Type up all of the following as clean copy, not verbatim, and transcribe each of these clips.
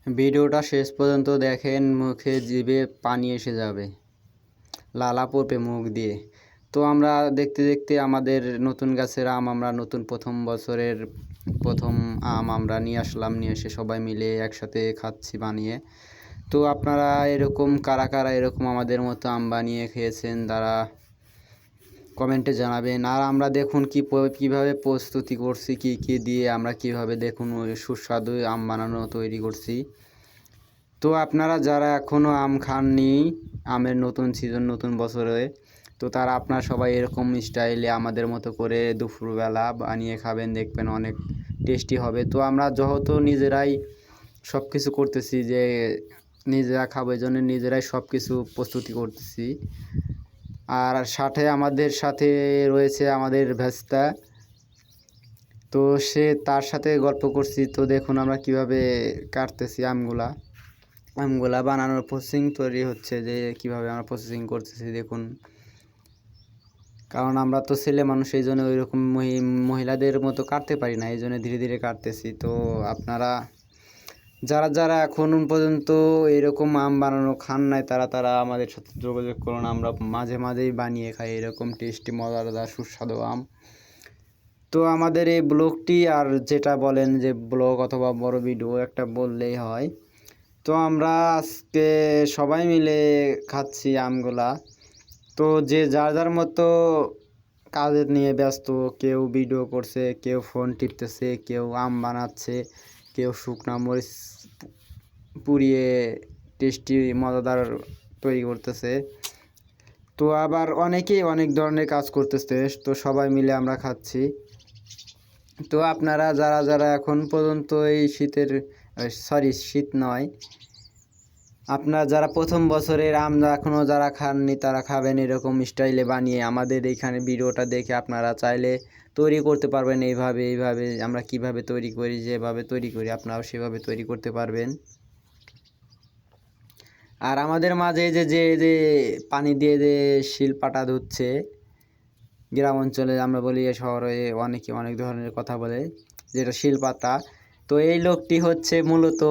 ভিডিওটা শেষ পর্যন্ত দেখেন, মুখে জিভে পানি এসে যাবে, লালা পড়বে মুখ দিয়ে। তো আমরা দেখতে দেখতে আমাদের নতুন গাছের আম, আমরা নতুন প্রথম বছরের প্রথম আম আমরা নিয়ে আসলাম, নিয়ে এসে সবাই মিলে একসাথে খাচ্ছি বানিয়ে। তো আপনারা এরকম কারা কারা এরকম আমাদের মতো আম বানিয়ে খেয়েছেন তারা কমেন্টে জানাবেন। আর আমরা দেখুন কীভাবে প্রস্তুতি করছি, কী কী দিয়ে আমরা কীভাবে দেখুন ওই সুস্বাদু আম বানানো তৈরি করছি। তো আপনারা যারা এখনও আম খাননি, আমের নতুন সিজন নতুন বছরে, তো তারা আপনারা সবাই এরকম স্টাইলে আমাদের মতো করে দুপুরবেলা বানিয়ে খাবেন, দেখবেন অনেক টেস্টি হবে। তো আমরা যেহেতু নিজেরাই সব কিছু করতেছি, যে নিজেরা খাবো, এই জন্য নিজেরাই সব কিছু প্রস্তুতি করতেছি। আর আমাদের সাথে রয়েছে আমাদের ভেস্তা, তো তার সাথে গল্প করছি। তো দেখুন আমরা কিভাবে কাটতেছি আমগুলা বানানোর প্রসেসিং তৈরি হচ্ছে, যে কিভাবে আমরা প্রসেসিং করতেছি দেখুন। কারণ আমরা তো ছেলে মানুষ, এই জন্য ওই রকম মহিলাদের মতো কাটতে পারি না, এই জন্য ধীরে ধীরে কাটতেছি। তো আপনারা যারা যারা এখন পর্যন্ত এরকম আম বানানো খান নাই, তারা আমাদের সাথে যোগাযোগ করুন। আমরা মাঝে মাঝেই বানিয়ে খাই এরকম টেস্টি মজাদার সুস্বাদু আম। তো আমাদের এই ব্লগটি, আর যেটা বলেন যে ব্লগ অথবা বড় ভিডিও একটা বললেই হয়। তো আমরা আজকে সবাই মিলে খাচ্ছি আমগুলা। তো যে যার যার মতো কাজের নিয়ে ব্যস্ত, কেউ ভিডিও করছে, কেউ ফোন টিপতেছে, কেউ আম বানাচ্ছে, কেউ শুকনা মরিচ পুড়িয়ে টেস্টি মজাদার তৈরি করতেছে। তো আবার অনেকেই অনেক ধরনের কাজ করতেছে। তো সবাই মিলে আমরা খাচ্ছি। তো আপনারা যারা যারা এখন পর্যন্ত এই শীত নয়, আপনারা যারা প্রথম বছরের আম এখনও যারা খাননি তারা খাবেন এরকম স্টাইলে বানিয়ে। আমাদের এইখানে ভিডিওটা দেখে আপনারা চাইলে তৈরি করতে পারবেন। এইভাবে আমরা কিভাবে তৈরি করি, যেভাবে তৈরি করি আপনারাও সেভাবে তৈরি করতে পারবেন। আর আমাদের মাঝে যে যে যে পানি দিয়ে যে শিলপাটা ধুচ্ছে, গ্রাম অঞ্চলে আমরা বলি, শহরে অনেকে অনেক ধরনের কথা বলে, যেটা শিলপাতা। তো এই লোকটি হচ্ছে মূলত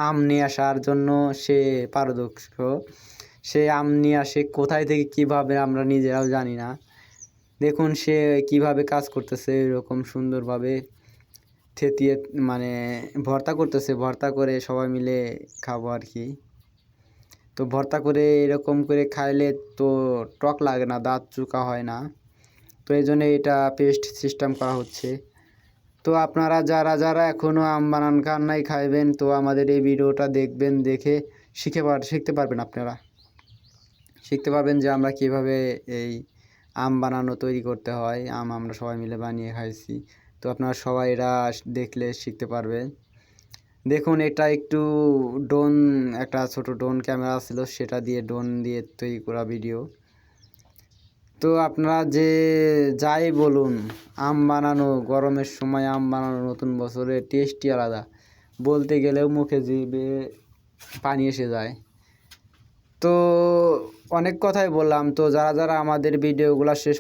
আম নিয়ে আসার জন্য সে পারদক্ষ। সে আম নিয়ে আসে কোথায় থেকে, কিভাবে আমরা নিজেরাও জানি না। দেখুন সে কিভাবে কাজ করতেছে, এরকম সুন্দরভাবে থেতিয়ে মানে ভর্তা করতেছে, ভর্তা করে সবাই মিলে খাবো আর কি। তো ভর্তা করে এরকম করে খাইলে তো টক লাগে না, দাঁত চুকা হয় না। তো এই জন্য এটা পেস্ট সিস্টেম করা হচ্ছে। তো আপনারা যারা যারা এখনও আম বানান খান নাই খাইবেন, তো আমাদের এই ভিডিওটা দেখবেন, দেখে শিখতে পারবেন। আপনারা শিখতে পারবেন যে আমরা কীভাবে এই আম বানানো তৈরি করতে হয়। আমরা সবাই মিলে বানিয়ে খাইছি। তো আপনারা সবাই এটা দেখলে শিখতে পারবেন। দেখুন এটা একটু একটা ছোট ড্রোন ক্যামেরা ছিল, সেটা দিয়ে ড্রোন দিয়ে তৈরি করা ভিডিও। তো আপনারা যাই বলুন, আম বানানো গরমের সময় আম বানানো নতুন বছরের টেস্টই আলাদা, বলতে গেলেও মুখে জিভে পানি এসে যায়। তো অনেক কথাই বললাম। তো যারা যারা আমাদের ভিডিওগুলো শেষ